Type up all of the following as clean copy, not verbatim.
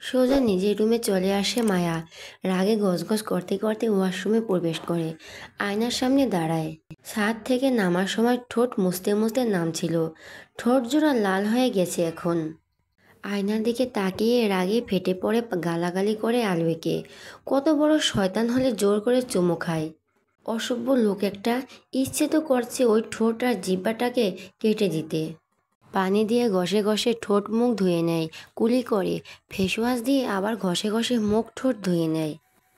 সোজা নিজের রুমে চলে আসে মায়া। রাগে গজগজ করতে করতে ওয়াশরুমে প্রবেশ করে আয়নার সামনে দাঁড়ায়। ছাদ থেকে নামার সময় ঠোঁট মুছতে মুছতে নামছিল, ঠোঁট জোড়া লাল হয়ে গেছে এখন। আয়নার দিকে তাকিয়ে রাগে ফেটে পড়ে গালাগালি করে আলবিকে। কত বড় শয়তান হলে জোর করে চুমু খায়। অসভ্য লোক একটা, ইচ্ছে তো করছে ওই ঠোঁট আর জিহ্বাটাকে কেটে দিতে। পানি দিয়ে ঘষে ঘষে ঠোঁট মুখ ধুয়ে নেয়, কুলি করে ফেসওয়াশ দিয়ে আবার ঘষে ঘষে মুখ ঠোঁট ধুয়ে নেয়।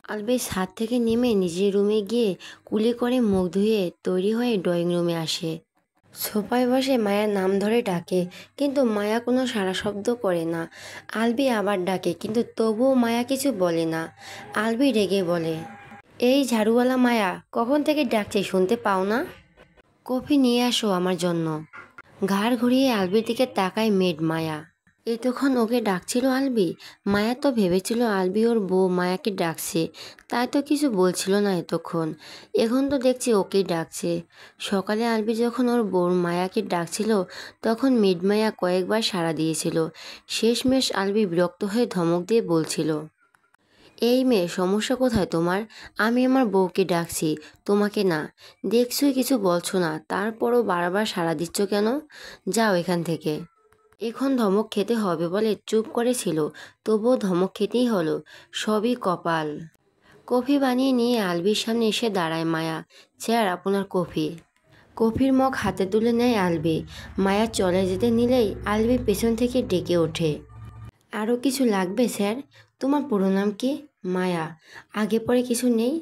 আলবে ছাদ থেকে নেমে নিজের রুমে গিয়ে কুলি করে মুখ ধুয়ে তৈরি হয়ে ড্রয়িং রুমে আসে। সোফায় বসে মায়ার নাম ধরে ডাকে, কিন্তু মায়া কোনো সাড়া শব্দ করে না। আলবি আবার ডাকে, কিন্তু তবুও মায়া কিছু বলে না। আলবি রেগে বলে, এই ঝাড়ুওয়ালা মায়া, কখন থেকে ডাকছে শুনতে পাও না? কফি নিয়ে আসো আমার জন্য। ঘাড় ঘুরিয়ে আলবির দিকে তাকায় মেড মায়া। এতক্ষণ ওকে ডাকছিল আলবি? মায়া তো ভেবেছিল আলবি ওর বউ মায়াকে ডাকছে, তাই তো কিছু বলছিল না এতক্ষণ। এখন তো দেখছি ওকেই ডাকছে। সকালে আলবি যখন ওর বউ মায়াকে ডাকছিল তখন মেড মায়া কয়েকবার সাড়া দিয়েছিল। শেষমেশ আলবি বিরক্ত হয়ে ধমক দিয়ে বলছিল, এই মেয়ে, সমস্যা কোথায় তোমার? আমি আমার বউকে ডাকছি, তোমাকে না। দেখছই কিছু বলছো না, তারপরও বারবার সাড়া দিচ্ছ কেন? যাও এখান থেকে। এখন ধমক খেতে হবে বলে চুপ করেছিল, তবুও ধমক খেতেই হলো। সবই কপাল। কফি বানিয়ে নিয়ে আলবির সামনে এসে দাঁড়ায় মায়া। স্যার, আপনার কফি। কফির মগ হাতে তুলে নেয় আলবি। মায়া চলে যেতে নিলেই আলবি পেছন থেকে ডেকে ওঠে, আরও কিছু লাগবে স্যার? তোমার পুরো নাম কি? মায়া। আগে পরে কিছু নেই?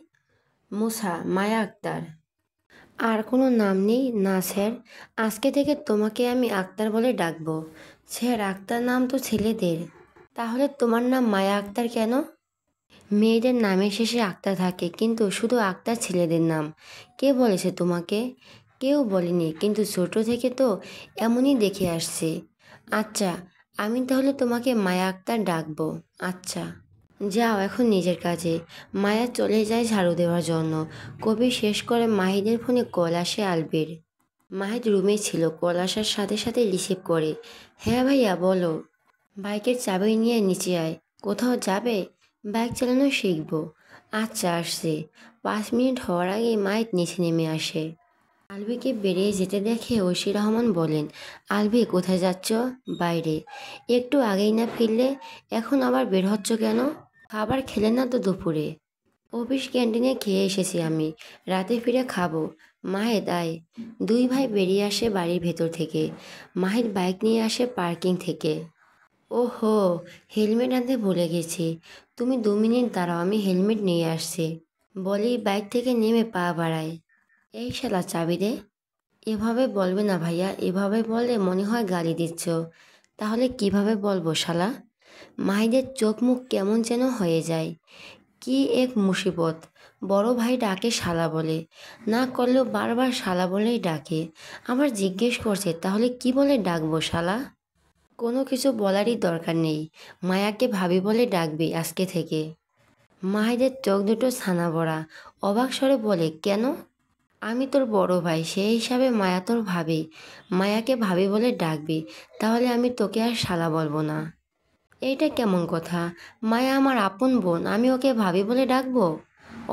মুসা, মায়া আক্তার। আর কোনো নাম নেই? না স্যার, আজকে থেকে তোমাকে আমি আক্তার বলে ডাকবো। স্যার, আক্তার নাম তো ছেলেদের। তাহলে তোমার নাম মায়া আক্তার কেন? মেয়েদের নামের শেষে আক্তার থাকে, কিন্তু শুধু আক্তার ছেলেদের নাম। কে বলেছে তোমাকে? কেউ বলেনি, কিন্তু ছোট থেকে তো এমনই দেখে আসছে। আচ্ছা, আমি তাহলে তোমাকে মায়া আক্তার ডাকবো। আচ্ছা, যাও এখন নিজের কাজে। মায়া চলে যায় ঝাড়ু দেওয়ার জন্য। কবি শেষ করে মাহিদের ফোনে কল আসে আলবির। মাহিদ রুমে ছিল, কল আসার সাথে সাথে রিসিভ করে। হ্যাঁ ভাইয়া বলো। বাইকের চাবি নিয়ে নিচে আয়। কোথাও যাবে? বাইক চালানো শিখবো। আচ্ছা, আসছে। 5 মিনিট হওয়ার আগে মাহিদ নিচে নেমে আসে। আলবিকে বেরিয়ে যেতে দেখে ঐশী রহমান বলেন, আলবি কোথায় যাচ্ছ? বাইরে। একটু আগেই না ফিরলে, এখন আবার বের হচ্ছ কেন? খাবার খেলে না তো দুপুরে? অফিস ক্যান্টিনে খেয়ে এসেছি আমি, রাতে ফিরে খাবো। মাহিদ আয়। দুই ভাই বেরিয়ে আসে বাড়ির ভেতর থেকে। মাহিদ বাইক নিয়ে আসে পার্কিং থেকে। ওহো, হেলমেট আনতে ভুলে গেছি। তুমি 2 মিনিট দাঁড়াও, আমি হেলমেট নিয়ে আসছি। বলেই বাইক থেকে নেমে পা বাড়ায়। এই শালা, চাবি দে। এভাবে বলবে না ভাইয়া, এভাবে বললে মনে হয় গালি দিচ্ছ। তাহলে কিভাবে বলবো শালা? মাহিদের চোখ মুখ কেমন যেন হয়ে যায়। কি এক মুসিবত! বড় ভাই ডাকে শালা বলে, না করলেও বারবার শালা বলেই ডাকে। আবার জিজ্ঞেস করছে তাহলে কি বলে ডাকবো শালা? কোনো কিছু বলারই দরকার নেই, মায়াকে ভাবি বলে ডাকবি আজকে থেকে। মাহিদের চোখ দুটো ছানা বড়া, অবাক স্বরে বলে, কেন? আমি তোর বড় ভাই, সেই হিসাবে মায়া তোর ভাবি। মায়াকে ভাবি বলে ডাকবি, তাহলে আমি তোকে আর শালা বলবো না। এইটা কেমন কথা? মায়া আমার আপন বোন, আমি ওকে ভাবি বলে ডাকবো?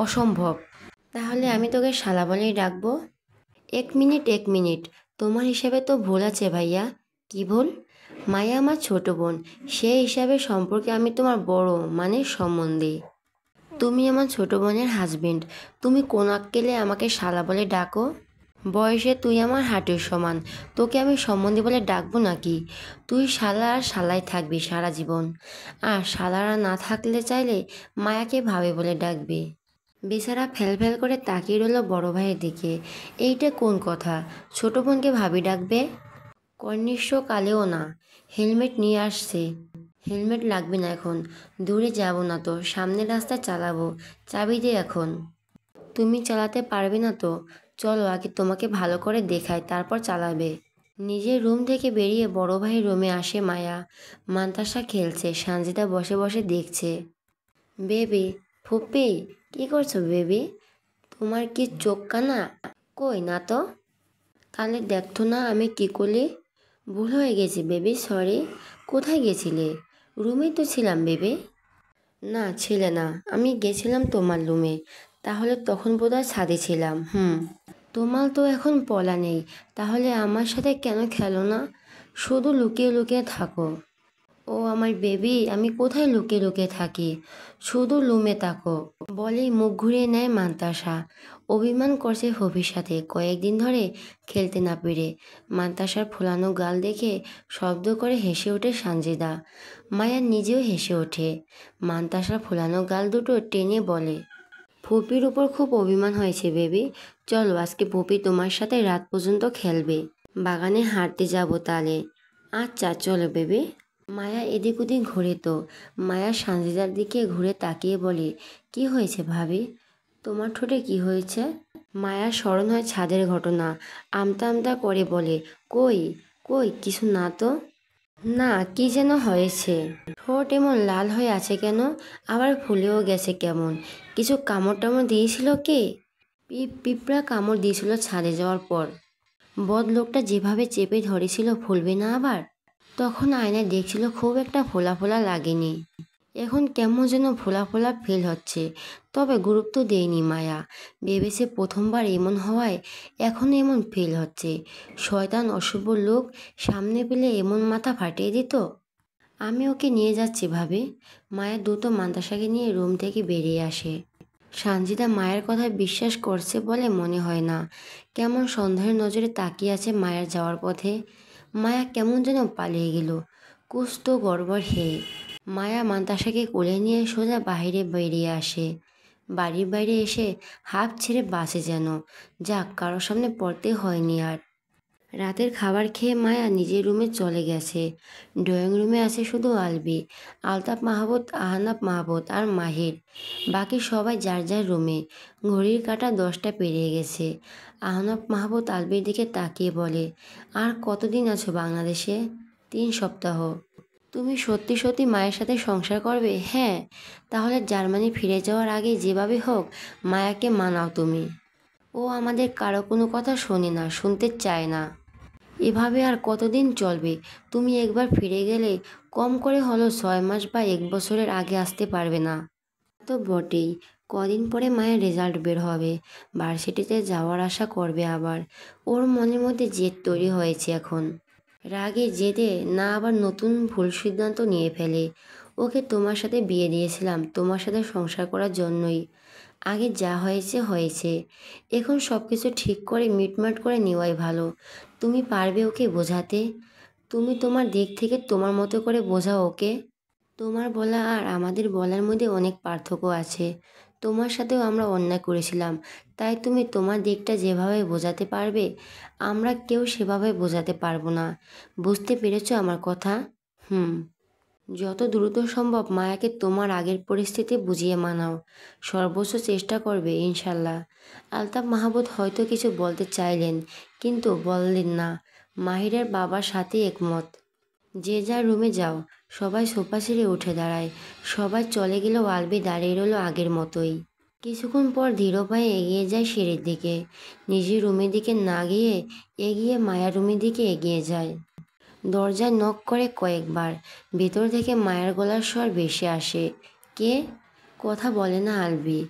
অসম্ভব। তাহলে আমি তোকে শালা বলেই ডাকবো। 1 মিনিট 1 মিনিট, তোমার হিসাবে তো ভুল আছে ভাইয়া। কি ভুল? মায়া আমার ছোট বোন, সেই হিসাবে সম্পর্কে আমি তোমার বড়, মানে সম্বন্ধী। তুমি আমার ছোট বোনের হাজবেন্ড, তুমি কোন আক্কেলে আমাকে শালা বলে ডাকো? বয়সে তুই আমার হাঁটুর সমান, তোকে আমি সম্বন্ধী বলে ডাকবো নাকি? তুই শালা আর শালাই থাকবি সারা জীবন। আর শালারা না থাকলে চাইলে মায়াকে ভাবে বলে ডাকবি। বেচারা ফেল ফেল করে তাকিয়ে রইল বড় ভাইয়ের দিকে। এইটা কোন কথা? ছোট বোনকে ভাবি ডাকবে? কর্নিষ্ঠ কালেও না। হেলমেট নিয়ে আসছে। হেলমেট লাগবে না এখন, দূরে যাব না তো, সামনের রাস্তায় চালাবো। চাবি দে এখন। তুমি চালাতে পারবে না তো? চলো আগে তোমাকে ভালো করে দেখাই, তারপর চালাবে। নিজের রুম থেকে বেরিয়ে বড় ভাইয়ের রুমে আসে মায়া। মান্তাসা খেলছে, সানজিদা বসে বসে দেখছে। বেবি, ফুপ্পি, কি করছো বেবি? তোমার কি চোখ কানা? কই না তো। তাহলে দেখতো না আমি কি করলি? ভুল হয়ে গেছি বেবি, সরি। কোথায় গেছিলে? রুমেই তো ছিলাম বেবে। না ছিলে না, আমি গেছিলাম তোমার রুমে। তাহলে তখন বোধহয় ছাদে ছিলাম। তোমার তো এখন পলা নেই, তাহলে আমার সাথে কেন খেলো না? শুধু লুকিয়ে লুকিয়ে থাকো। ও আমার বেবি, আমি কোথায় লুকিয়ে লুকিয়ে থাকি? শুধু লুমে তাকো। বলেই মুখ ঘুরিয়ে নেয় মান্তাসা। অভিমান করছে হবির সাথে কয়েকদিন ধরে খেলতে না পেরে। মান্তাসার ফোলানো গাল দেখে শব্দ করে হেসে ওঠে সানজিদা। মায়া নিজেও হেসে ওঠে। মান্তাসার ফোলানো গাল দুটো টেনে বলে, ফুপির উপর খুব অভিমান হয়েছে বেবি। চলো আজকে ফুপি তোমার সাথে রাত পর্যন্ত খেলবে। বাগানে হাঁটতে যাবো তাহলে। আচ্ছা চলো বেবি। মায়া এদিক ওদিক ঘুরে তো। মায়া সানজিদার দিকে ঘুরে তাকিয়ে বলে, কি হয়েছে ভাবি? তোমার ঠোঁটে কি হয়েছে? মায়া স্মরণ হয় ছাদের ঘটনা। আমতা আমতা করে বলে, কই কই কিছু না তো। না, কি যেন হয়েছে। ঠোঁট এমন লাল হয়ে আছে কেন? আবার ফুলেও গেছে কেমন? কিছু কামড় টামড় দিয়েছিল কে? পিঁপড়া কামড় দিয়েছিল ছাদে যাওয়ার পর। বদলোকটা যেভাবে চেপে ধরেছিল ফুলবে না আবার। তখন আয়নায় দেখছিল খুব একটা ফোলা ফোলা লাগেনি। এখন কেমন যেন ফোলা ফোলা ফিল হচ্ছে। তবে গুরুত্ব দেয়নি মায়া। ভেবেছে প্রথমবার এমন হওয়ায় এখন এমন ফিল হচ্ছে। শয়তান অশুভ লোক সামনে পেলে এমন মাথা ফাটিয়ে দিত। আমি ওকে নিয়ে যাচ্ছি ভাবি। মায়া দ্রুত মান্তাসাকে নিয়ে রুম থেকে বেরিয়ে আসে। সানজিদা মায়ের কথা বিশ্বাস করছে বলে মনে হয় না। কেমন সন্দেহের নজরে তাকিয়ে আছে মায়ের যাওয়ার পথে। মায়া কেমন যেন পালিয়ে গেল। কুছ তো গড়বড় হে। মায়া মান্তাসাকে কোলে নিয়ে সোজা বাইরে বেরিয়ে আসে। বাড়ির বাইরে এসে হাঁপ ছেড়ে বাসে যেন। যাক, কারোর সামনে পড়তে হয়নি আর। রাতের খাবার খেয়ে মায়া নিজের রুমে চলে গেছে। ড্রয়িং রুমে আছে শুধু আলবি, আলতাফ মাহবুব, আহনাফ মাহবুব আর মাহির। বাকি সবাই যার যার রুমে। ঘড়ির কাঁটা 10টা পেরিয়ে গেছে। আহনাফ মাহবুব আলবির দিকে তাকিয়ে বলে, আর কতদিন আছো বাংলাদেশে? 3 সপ্তাহ। তুমি সত্যি সত্যি মায়ের সাথে সংসার করবে? হ্যাঁ। তাহলে জার্মানি ফিরে যাওয়ার আগে যেভাবে হোক মায়াকে মানাও তুমি। ও আমাদের কারো কোনো কথা শোনে না, শুনতে চায় না। এভাবে আর কতদিন চলবে? তুমি একবার ফিরে গেলে কম করে হলো 6 মাস বা 1 বছরের আগে আসতে পারবে না। তো বটেই। কদিন পরে মায়ের রেজাল্ট বের হবে। ভার্সিটিতে যাওয়ার আশা করবে আবার। ওর মনের মধ্যে জেদ তৈরি হয়েছে এখন। রাগে জেদে না আবার নতুন ভুল সিদ্ধান্ত নিয়ে ফেলে। ওকে তোমার সাথে বিয়ে দিয়েছিলাম তোমার সাথে সংসার করার জন্যই। আগে যা হয়েছে হয়েছে। এখন সব কিছু ঠিক করে মিটমাট করে নেওয়াই ভালো। তুমি পারবে ওকে বোঝাতে? তুমি তোমার দিক থেকে তোমার মতো করে বোঝাও ওকে। তোমার বলা আর আমাদের বলার মধ্যে অনেক পার্থক্য আছে। তোমার সাথেও আমরা অন্যায় করেছিলাম, তাই তুমি তোমার দিকটা যেভাবে বোঝাতে পারবে আমরা কেউ সেভাবে বোঝাতে পারবো না। বুঝতে পেরেছো আমার কথা? হুম। যত দ্রুত সম্ভব মায়াকে তোমার আগের পরিস্থিতি বুঝিয়ে মানাও। সর্বোচ্চ চেষ্টা করবে ইনশাল্লাহ। আলতাফ মাহবুব হয়তো কিছু বলতে চাইলেন, কিন্তু বললেন না। মাহিরের বাবার সাথে একমত। যে যার রুমে যাও। সবাই সোফা ছেড়ে উঠে দাঁড়ায়। সবাই চলে গেলেও আলবি দাঁড়িয়ে রইল আগের মতোই। কিছুক্ষণ পর ধীর পায়ে এগিয়ে যায় সিঁড়ির দিকে। নিজের রুমের দিকে না গিয়ে এগিয়ে মায়ার রুমের দিকে এগিয়ে যায়। দরজায় নক করে কয়েকবার। ভেতর থেকে মায়ের গলার স্বর ভেসে আসে, কে? কথা বলে না আলবি।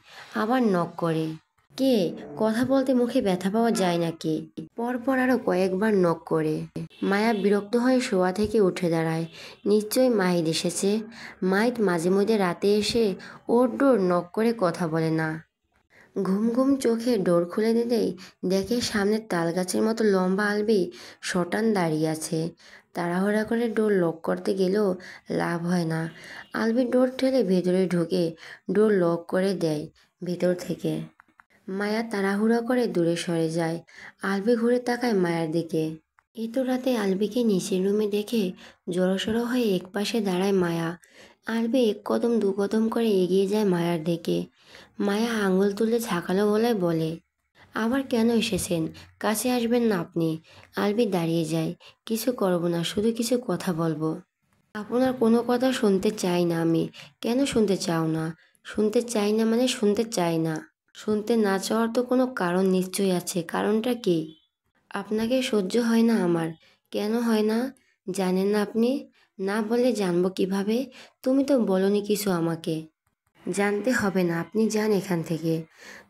আবার নক করে, কে? কথা বলতে মুখে ব্যথা পাওয়া যায় নাকি? পরপর আরো কয়েকবার নক করে। মায়া বিরক্ত হয়ে শোয়া থেকে উঠে দাঁড়ায়। নিশ্চয়ই মাহিদ এসেছে। মাহিদ মাঝে মধ্যে রাতে এসে ওর ডোর নক করে কথা বলে না। ঘুম ঘুম চোখে ডোর খুলে দিতেই দেখে সামনে তালগাছের মতো লম্বা আলবি শটান দাঁড়িয়ে আছে। তাড়াহুড়া করে ডোর লক করতে গেলেও লাভ হয় না। আলবি ডোর ঠেলে ভেতরে ঢুকে ডোর লক করে দেয় ভেতর থেকে। মায়া তাড়াহুড়া করে দূরে সরে যায়। আলবি ঘুরে তাকায় মায়ার দিকে। এত রাতে আলবিকে নিচের রুমে দেখে জড়সড় হয়ে একপাশে দাঁড়ায় মায়া। আলবি এক কদম দু কদম করে এগিয়ে যায় মায়ার দিকে। মায়া আঙুল তুলে ঝাঁকালো গলায় বলে, আবার কেন এসেছেন? কাছে আসবেন না আপনি। আলবি দাঁড়িয়ে যায়। কিছু করব না, শুধু কিছু কথা বলবো। আপনার কোনো কথা শুনতে চাই না আমি। কেন শুনতে চাও না? শুনতে চাই না মানে শুনতে চাই না। শুনতে না চাওয়ার তো কোনো কারণ নিশ্চয়ই আছে। কারণটা কি? আপনাকে সহ্য হয় না আমার। কেন হয় না? জানেন না আপনি? না বললে জানবো কিভাবে? তুমি তো বলনি কিছু আমাকে। জানতে হবে না, আপনি যান এখান থেকে।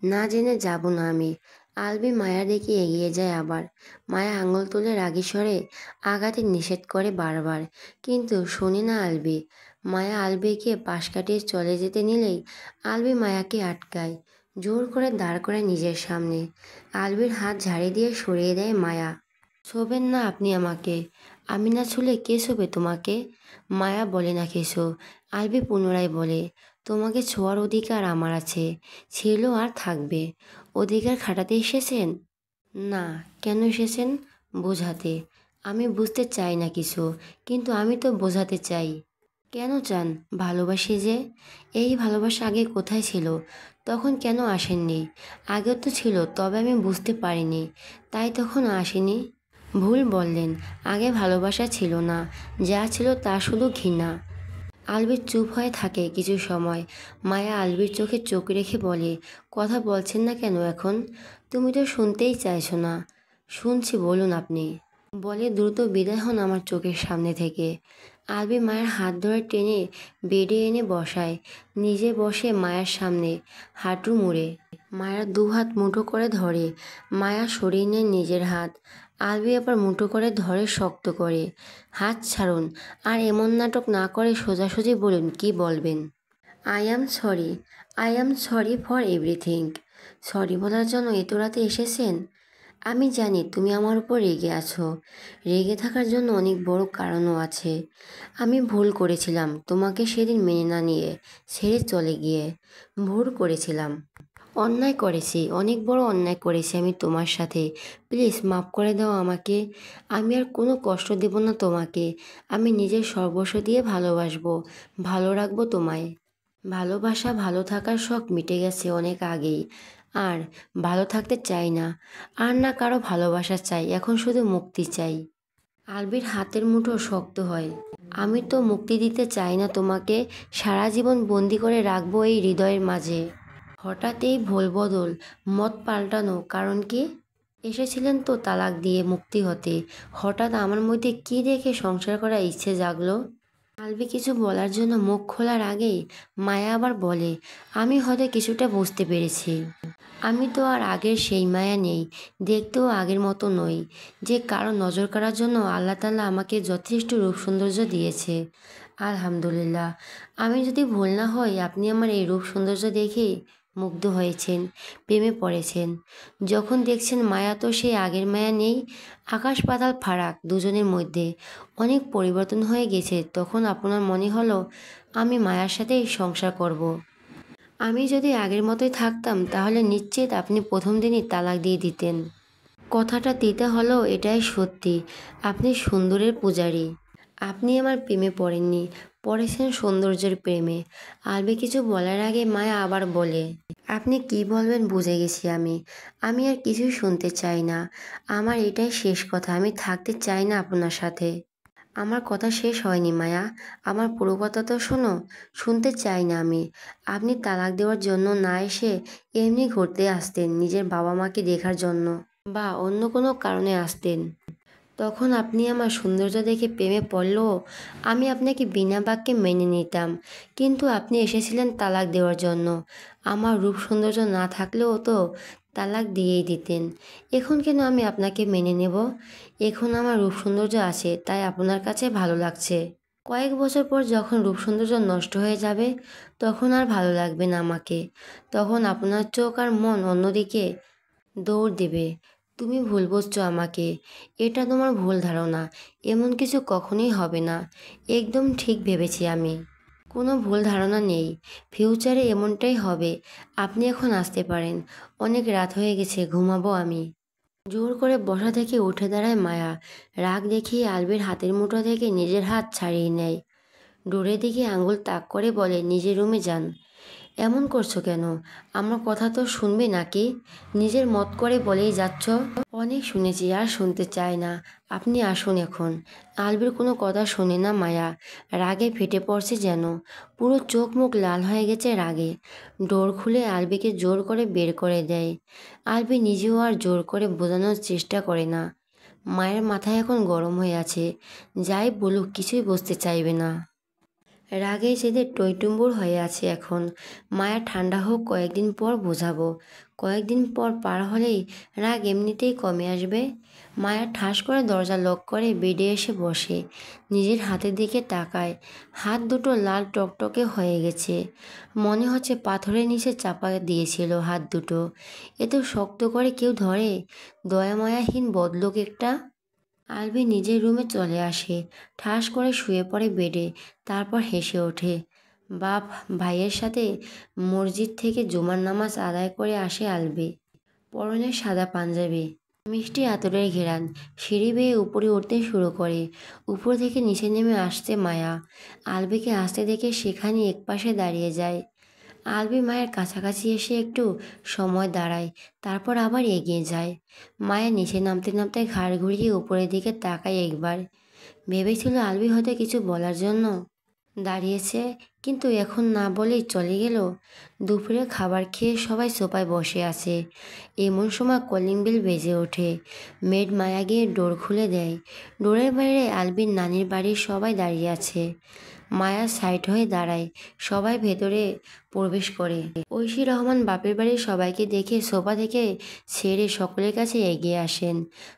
না জেনে যাব না আমি। আলবি মায়া দেখে এগিয়ে যায় আবার। মায়া আঙুল তুলে রাগী স্বরে আঘাতে নিষেধ করে বারবার, কিন্তু শোনে না আলবি। মায়া আলবিকে পাশ কাটিয়ে চলে যেতে নিলেই আলবি মায়াকে আটকায়, জোর করে দাঁড় করায় নিজের সামনে। আলবির হাত ঝাড়ি দিয়ে সরিয়ে দেয় মায়া। ছোবেন না আপনি আমাকে। আমি না ছুলে কে ছোবে তোমাকে? মায়া বলে না কিছু। আলবি পুনরায় বলে, তোমাকে ছোঁয়ার অধিকার আমার আছে, ছিল আর থাকবে। অধিকার খাটাতে এসেছেন? না। কেন এসেছেন? বোঝাতে। আমি বুঝতে চাই না কিছু, কিন্তু আমি তো বোঝাতে চাই। কেন চান? ভালোবাসি যে। এই ভালোবাসা আগে কোথায় ছিল? তখন কেন আসেননি? আগেও তো ছিল, তবে আমি বুঝতে পারিনি, তাই তখন আসেনি। ভুল বললেন। আগে ভালোবাসা ছিল না, যা ছিল তা শুধু ঘৃণা। আলবির চুপ হয়ে থাকে কিছু সময়। মায়া আলবির চোখে চোখ রেখে বলে, কথা বলছেন না কেন এখন? তুমি তো শুনতেই চাইছো না। শুনছি, বলুন আপনি। বলে দ্রুত বিদায় হন আমার চোখের সামনে থেকে। আলবি মায়ের হাত ধরে টেনে বেডে এনে বসায়, নিজে বসে মায়ের সামনে হাঁটু মুড়ে। মায়ের দু হাত মুঠো করে ধরে। মায়া সরিয়ে নেয় নিজের হাত। আলবি আবার মুঠো করে ধরে শক্ত করে। হাত ছাড়ুন, আর এমন নাটক না করে সোজাসুজি বলুন কি বলবেন। I am sorry. I am sorry for everything. Sorry বলার জন্য এত রাতে এসেছেন? আমি জানি তুমি আমার উপর রেগে আছো। রেগে থাকার জন্য অনেক বড় কারণও আছে। আমি ভুল করেছিলাম তোমাকে সেদিন মেনে না নিয়ে, ছেড়ে চলে গিয়ে। ভুল করেছিলাম। অন্যায় করেছি, অনেক বড় অন্যায় করেছি আমি তোমার সাথে। প্লিজ মাফ করে দাও আমাকে। আমি আর কোনো কষ্ট দেব না তোমাকে। আমি নিজের সর্বস্ব দিয়ে ভালোবাসবো, ভালো রাখবো তোমায়। ভালোবাসা, ভালো থাকার শখ মিটে গেছে অনেক আগেই। আর ভালো থাকতে চাই না। আর না কারো ভালোবাসা চাই, এখন শুধু মুক্তি চাই। আলবির হাতের মুঠো শক্ত হয়। আমি তো মুক্তি দিতে চাই না তোমাকে, সারা জীবন বন্দি করে রাখবো এই হৃদয়ের মাঝে। হঠাৎ এই ভুল বদল, মত পাল্টানো, কারণ কি? এসেছিলেন তো তালাক দিয়ে মুক্তি হতে, হঠাৎ আমার মধ্যে কি দেখে সংসার করার ইচ্ছে জাগলো? আলবি কিছু বলার জন্য মুখ খোলার আগেই মায়া আবার বলে, আমি হয়তো কিছুটা বুঝতে পেরেছি। আমি তো আর আগের সেই মায়া নেই, দেখতেও আগের মতো নই। যে কারো নজর কাড়ার জন্য আল্লাহ তাআলা আমাকে যথেষ্ট রূপ সৌন্দর্য দিয়েছে। আলহামদুলিল্লাহ। আমি যদি ভুল না হই, আপনি আমার এই রূপ সৌন্দর্য দেখেই মুগ্ধ হয়েছেন, প্রেমে পড়েছেন। যখন দেখছেন মায়া তো সেই আগের মায়া নেই, আকাশ পাতাল ফারাক দুজনের মধ্যে, অনেক পরিবর্তন হয়ে গেছে। তখন আপনার মনে হলো আমি মায়ার সাথেই সংসার করব। আমি যদি আগের মতোই থাকতাম তাহলে নিশ্চিত আপনি প্রথম দিনই তালাক দিয়ে দিতেন। কথাটা তিতা হলেও এটাই সত্যি। আপনি সুন্দরের পূজারী। আপনি আমার প্রেমে পড়েননি, পড়েছেন সৌন্দর্যের প্রেমে। আলবি কিছু বলার আগে মায়া আবার বলে, আপনি কি বলবেন বুঝে গেছি আমি। আমি আর কিছুই শুনতে চাই না। আমার এটাই শেষ কথা, আমি থাকতে চাই না আপনার সাথে। আমার কথা শেষ হয়নি মায়া, আমার পুরো কথা তো শোনো। শুনতে চাই না আমি। আপনি তালাক দেওয়ার জন্য না এসে এমনি ঘুরতে আসতেন, নিজের বাবা মাকে দেখার জন্য, বা অন্য কোনো কারণে আসতেন। তখন আপনি আমার সৌন্দর্য দেখে প্রেমে পড়লেও আমি আপনাকে বিনা বাক্যে মেনে নিতাম। কিন্তু আপনি এসেছিলেন তালাক দেওয়ার জন্য। আমার রূপ সৌন্দর্য না থাকলেও তো তালাক দিয়েই দিতেন। এখন কেন আমি আপনাকে মেনে নেব? এখন আমার রূপ সৌন্দর্য আছে, তাই আপনার কাছে ভালো লাগছে। কয়েক বছর পর যখন রূপ সৌন্দর্য নষ্ট হয়ে যাবে, তখন আর ভালো লাগবে না আমাকে। তখন আপনার চোখ আর মন অন্যদিকে দৌড় দেবে। তুমি ভুল বুঝছো আমাকে। এটা তোমার ভুল ধারণা। এমন কিছু কখনোই হবে না। একদম ঠিক ভেবেছি আমি। কোনো ভুল ধারণা নেই। ফিউচারে এমনটাই হবে। আপনি এখন আসতে পারেন। অনেক রাত হয়ে গেছে, ঘুমাবো আমি। জোর করে বসা থেকে উঠে দাঁড়ায় মায়া। রাগ দেখিয়ে আলবির হাতের মুঠো থেকে নিজের হাত ছাড়িয়ে নেয়। ডোরের দিকে আঙুল তাক করে বলে, নিজের রুমে যান। এমন করছো কেন? আমার কথা তো শুনবে নাকি? নিজের মত করে বলেই যাচ্ছ। অনেক শুনেছি, আর শুনতে চাই না। আপনি আসুন এখন। আলবির কোনো কথা শোনে না মায়া। রাগে ফেটে পড়ছে যেন। পুরো চোখ মুখ লাল হয়ে গেছে রাগে। ডোর খুলে আলবিকে জোর করে বের করে দেয়। আলবি নিজেও আর জোর করে বোঝানোর চেষ্টা করে না। মায়ের মাথায় এখন গরম হয়ে আছে, যাই বলুক কিছুই বুঝতে চাইবে না। রাগে সেদের টইটুম্বুর হয়ে আছে এখন। মায়া ঠান্ডা হোক, কয়েকদিন পর বোঝাবো। কয়েকদিন পর পার হলেই রাগ এমনিতেই কমে আসবে। মায়া ঠাস করে দরজা লক করে বেডে এসে বসে, নিজের হাতের দিকে তাকায়। হাত দুটো লাল টকটকে হয়ে গেছে, মনে হচ্ছে পাথরের নিচে চাপা দিয়েছিল হাত দুটো। এত শক্ত করে কেউ ধরে? দয়ামায়াহীন বদলোক একটা। আলবি নিজের রুমে চলে আসে, ঠাস করে শুয়ে পড়ে বেডে, তারপর হেসে ওঠে। বাপ ভাইয়ের সাথে মসজিদ থেকে জুমার নামাজ আদায় করে আসে আলবি। পরনে সাদা পাঞ্জাবি, মিষ্টি আতরের ঘেরান। সিঁড়ি বেয়ে উপরে উঠতে শুরু করে। উপর থেকে নিচে নেমে আসছে মায়া। আলবিকে আসতে দেখে সেখানে একপাশে দাঁড়িয়ে যায়। আলবি মায়ের কাছাকাছি এসে একটু সময় দাঁড়ায়, তারপর আবার এগিয়ে যায়। মায়া নিচে নামতে নামতে ঘাড় ঘুরিয়ে উপরের দিকে তাকায় একবার। ভেবেছিল আলবি হয়তো কিছু বলার জন্য দাঁড়িয়েছে, কিন্তু এখন না বলেই চলে গেল। দুপুরে খাবার খেয়ে সবাই সোফায় বসে আছে। এমন সময় কলিং বেল বেজে ওঠে। মেড মায়া গিয়ে ডোর খুলে দেয়। ডোরের বাইরে আলবির নানির বাড়ির সবাই দাঁড়িয়ে আছে। মায়া সাইড হয়ে দাঁড়ায়, সবাই ভেতরে প্রবেশ করে। ঐশী রহমান বাপের বাড়ির সবাইকে দেখে সোফা থেকে ছেড়ে সকলের কাছে এগিয়ে আসেন।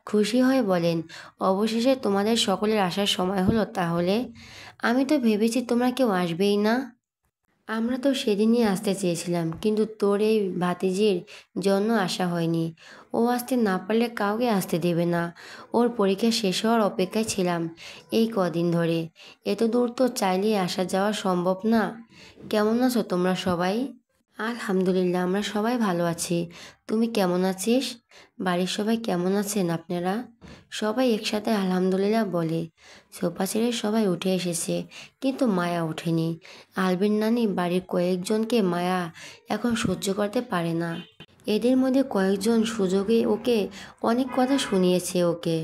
খুশি হয়ে বলেন, অবশেষে তোমাদের সকলের আসার সময় হলো তাহলে। আমি তো ভেবেছি তোমরা কেউ আসবেই না। আমরা তো সেদিনই আসতে চেয়েছিলাম, কিন্তু তোর এই ভাতিজির জন্য আসা হয়নি। ও আসতে না পারলে কাউকে আসতে দেবে না। ওর পরীক্ষা শেষ হওয়ার অপেক্ষায় ছিলাম এই কদিন ধরে। এত দূর তো চাইলেই আসা যাওয়া সম্ভব না। কেমন আছো তোমরা সবাই? আলহামদুলিল্লাহ, আমরা সবাই ভালো আছি। তুমি কেমন আছিস? বাড়ির সবাই কেমন আছেন আপনারা? সবাই একসাথে আলহামদুলিল্লাহ বলে। সোফা ছেড়ে সবাই উঠে এসেছে, কিন্তু মায়া ওঠেনি। আলবির নানি বাড়ির কয়েকজনকে মায়া এখন সহ্য করতে পারে না। এদের মধ্যে কয়েকজন সুযোগে ওকে অনেক কথা শুনিয়েছে ওকে।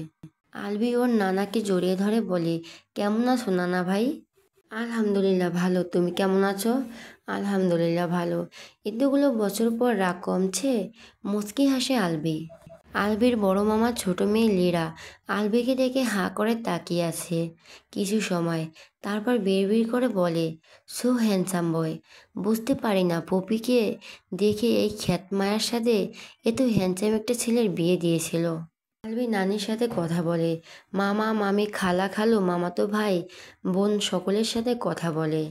আলবি ওর নানাকে জড়িয়ে ধরে বলে, কেমন আছো নানা ভাই? আলহামদুলিল্লাহ ভালো, তুমি কেমন আছো? আলহামদুলিল্লাহ ভালো। এতগুলো বছর পর রাগ কমছে? মুচকি হাসে আলবি। আলবির বড় মামা ছোট মেয়ে লীরা আলবিকে দেখে হাঁ করে তাকিয়ে আছে কিছু সময়, তারপর বিড়বিড় করে বলে, সো হ্যান্ডসাম বয়। বুঝতে পারি না পপিকে দেখে এই খ্যাত মায়ার সাথে এত হ্যান্ডসাম একটা ছেলের বিয়ে দিয়েছিল। আলবি নানির সাথে কথা বলে, মামা মামি খালা খালু মামাতো ভাই বোন সকলের সাথে কথা বলে।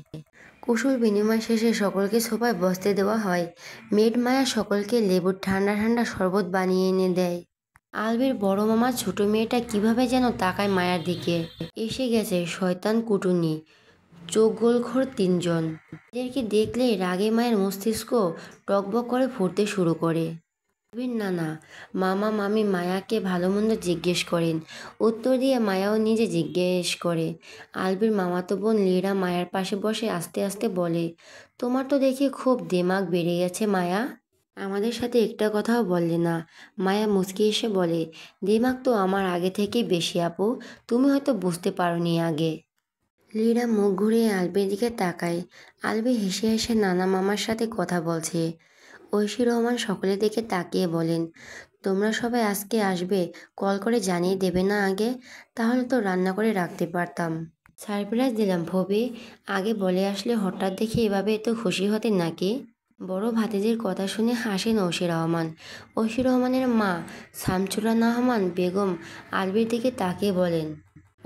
কুশল বিনিময় শেষে সকলকে সোফায় বসতে দেওয়া হয়। মেড মায়া সকলকে লেবুর ঠান্ডা ঠান্ডা শরবত বানিয়ে এনে দেয়। আলবির বড় মামা ছোট মেয়েটা কিভাবে যেন তাকায় মায়ার দিকে। এসে গেছে শয়তান কুটুনি, চোখ গোলঘর তিনজন। এদেরকে দেখলেই রাগে মায়ের মস্তিষ্ক টকবক করে ফুটতে শুরু করে। আলবির নানা মামা মামি মায়াকে ভালো মন্দ জিজ্ঞেস করেন। উত্তর দিয়ে মায়াও নিজে জিজ্ঞেস করে। আলবির মামাতো বোন লীরা মায়ের পাশে বসে আস্তে আস্তে বলে, তোমার তো দেখি খুব দিমাগ বেড়ে গেছে মায়া। আমাদের সাথে একটা কথাও বললে না। মায়া মুচকি এসে বলে, দিমাগ তো আমার আগে থেকেই বেশি আপু, তুমি হয়তো বুঝতে পারোনি আগে। লীরা মুখ ঘুরিয়ে আলবির দিকে তাকায়। আলবি হেসে হেসে নানা মামার সাথে কথা বলছে। ঐশী রহমান সকলের দিকে তাকিয়ে বলেন, তোমরা সবাই আজকে আসবে কল করে জানিয়ে দেবে না আগে? তাহলে তো রান্না করে রাখতে পারতাম। সারপ্রাইজ দিলাম ভবি, আগে বলে আসলে হঠাৎ দেখে এভাবে এত খুশি হতেন নাকি? বড় ভাতিজির কথা শুনে হাসেন ঐশী রহমান। ঐশী রহমানের মা শামসুরা রহমান বেগম আলবির দিকে তাকিয়ে বলেন,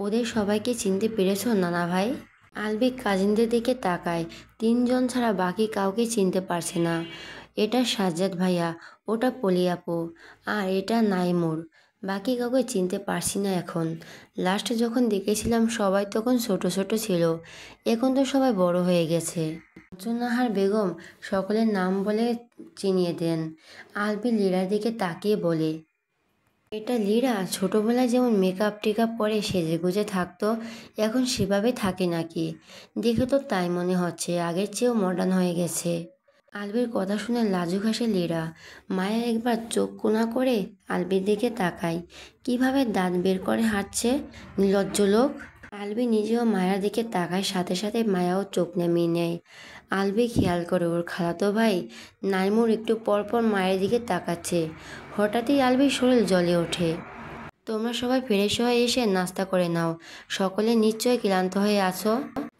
ওদের সবাইকে চিনতে পেরেছ নানা ভাই? আলবি কাজিনদের দিকে তাকায়, তিনজন ছাড়া বাকি কাউকে চিনতে পারছে না। এটা সাজ্জাদ ভাইয়া, ওটা পলি আপু, আর এটা নাইমুর। বাকি কাউকে চিনতে পারছি না এখন। লাস্ট যখন দেখেছিলাম সবাই তখন ছোট ছোট ছিল, এখন তো সবাই বড় হয়ে গেছে। নাহার বেগম সকলের নাম বলে চিনিয়ে দেন। আলবি লীরার দিকে তাকিয়ে বলে, এটা লীরা ছোটবেলায় যেমন মেকআপ টেকআপ পরে সেজেগুজে থাকতো, এখন সেভাবে থাকে নাকি? দেখে তো তাই মনে হচ্ছে, আগের চেয়েও মডার্ন হয়ে গেছে। আলবির কথা শুনে লাজুক হাসে লীরা। মায়া একবার চোখ কোনা করে আলবির দিকে তাকায়, কিভাবে দাঁত বের করে হাঁটছে, নির্লজ্জ লোক। আলবি নিজেও মায়ার দিকে তাকায়, সাথে সাথে মায়াও চোখ নামিয়ে নেয়। আলবি খেয়াল করে ওর খালাতো ভাই নাইমুর একটু পর পর মায়ের দিকে তাকাচ্ছে। হঠাৎই আলবির শরীর জ্বলে ওঠে। তোমরা সবাই ফ্রেশ হয়ে এসে নাস্তা করে নাও। সকলে নিশ্চয়ই ক্লান্ত হয়ে আছো।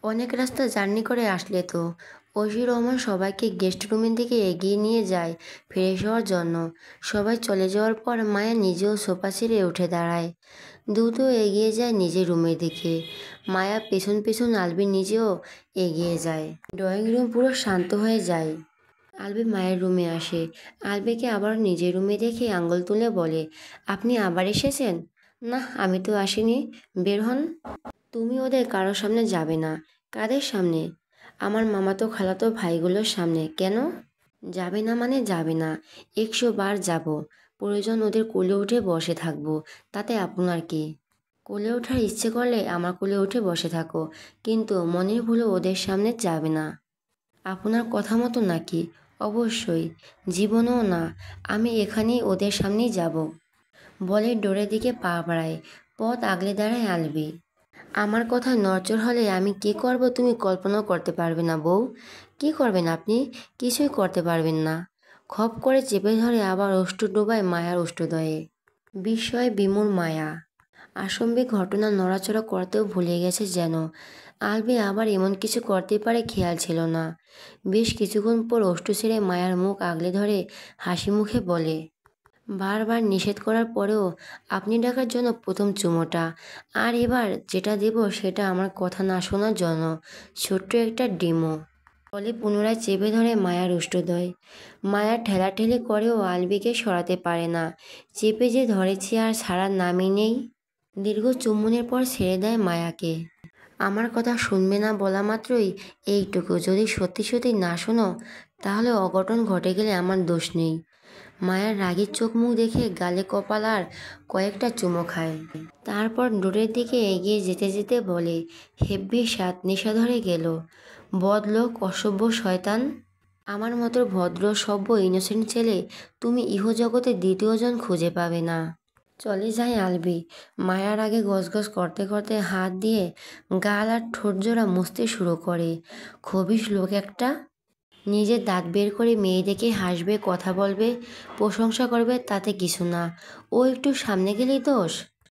অনেক রাস্তা জার্নি করে আসলে তো। ঐশী রহমান সবাইকে গেস্ট রুমের দিকে এগিয়ে নিয়ে যায় ফ্রেশ হওয়ার জন্য। সবাই চলে যাওয়ার পর মায়া নিজেও সোফা ছেড়ে উঠে দাঁড়ায়। দ্রুত এগিয়ে যায় নিজের রুমের দিকে। মায়া পেছন পেছন আলবি নিজেও এগিয়ে যায়। ড্রয়িং রুম পুরো শান্ত হয়ে যায়। আলবি মায়ের রুমে আসে। আলবিকে আবার নিজের রুমে দেখে আঙুল তুলে বলে, আপনি আবার এসেছেন? না, আমি তো আসিনি। বের হন। তুমি ওদের কারোর সামনে যাবে না। কাদের সামনে? আমার মামাতো খালাতো ভাইগুলোর সামনে। কেন? যাবে না মানে যাবে না। 100 বার যাব। প্রয়োজন ওদের কোলে উঠে বসে থাকবো। তাতে আপনার কি? কোলে ওঠার ইচ্ছে করলে আমার কোলে উঠে বসে থাকো, কিন্তু মনের ভুলে ওদের সামনে যাবে না। আপনার কথা মতো নাকি? অবশ্যই। জীবনেও না। আমি এখানেই ওদের সামনেই যাব। বলে ডোরের দিকে পা বাড়ায়। পথ আগলে দাঁড়ায় আলবি। আমার কথায় নড়চড় হলে আমি কী করব তুমি কল্পনাও করতে পারবে না বউ। কি করবেন আপনি? কিছুই করতে পারবেন না। খপ করে চেপে ধরে আবার অশ্রু ডোবায় মায়ার অষ্টদয়ে। বিস্ময়ে বিমূঢ় মায়া। আসম্বিক ঘটনা নড়াচড়া করতেও ভুলে গেছে যেন। আলবি আবার এমন কিছু করতে পারে খেয়াল ছিল না। বেশ কিছুক্ষণ পর অষ্টু ছেড়ে মায়ার মুখ আগলে ধরে হাসি মুখে বলে, বারবার নিষেধ করার পরেও আপনি ডাকার জন্য প্রথম চুমোটা। আর এবার যেটা দেব সেটা আমার কথা না শোনার জন্য ছোট্ট একটা ডেমো। বলে পুনরায় চেপে ধরে মায়ার উষ্টদয়। মায়া ঠেলাঠেলি করেও আলবিকে সরাতে পারে না। চেপে যে ধরেছে আর ছাড়ার নামই নেই। দীর্ঘ চুম্বনের পর ছেড়ে দেয় মায়াকে। আমার কথা শুনবে না বলা মাত্রই এইটুকু, যদি সত্যি সত্যি না শোনো তাহলে অঘটন ঘটে গেলে আমার দোষ নেই। মায়ার রাগের চোখ মুখ দেখে গালে কপাল আর কয়েকটা চুমো খায়। তারপর ডোরের দিকে এগিয়ে যেতে যেতে বলে, হেব্বি স্বাদ নেশা ধরে গেল। বদলোক, অসভ্য শয়তান। আমার মতো ভদ্র সভ্য ইনোসেন্ট ছেলে তুমি ইহজগতে দ্বিতীয়জন খুঁজে পাবে না। চলে যায় আলবি। মায়ার আগে গজগজ করতে করতে হাত দিয়ে গাল আর ঠোঁট জোড়া মুছতে শুরু করে। খবিশ লোক একটা। নিজের দাঁত বের করে মেয়ে দেখে হাসবে, কথা বলবে, প্রশংসা করবে, তাতে কিছু না। ও একটু সামনে গেলেই দোষ।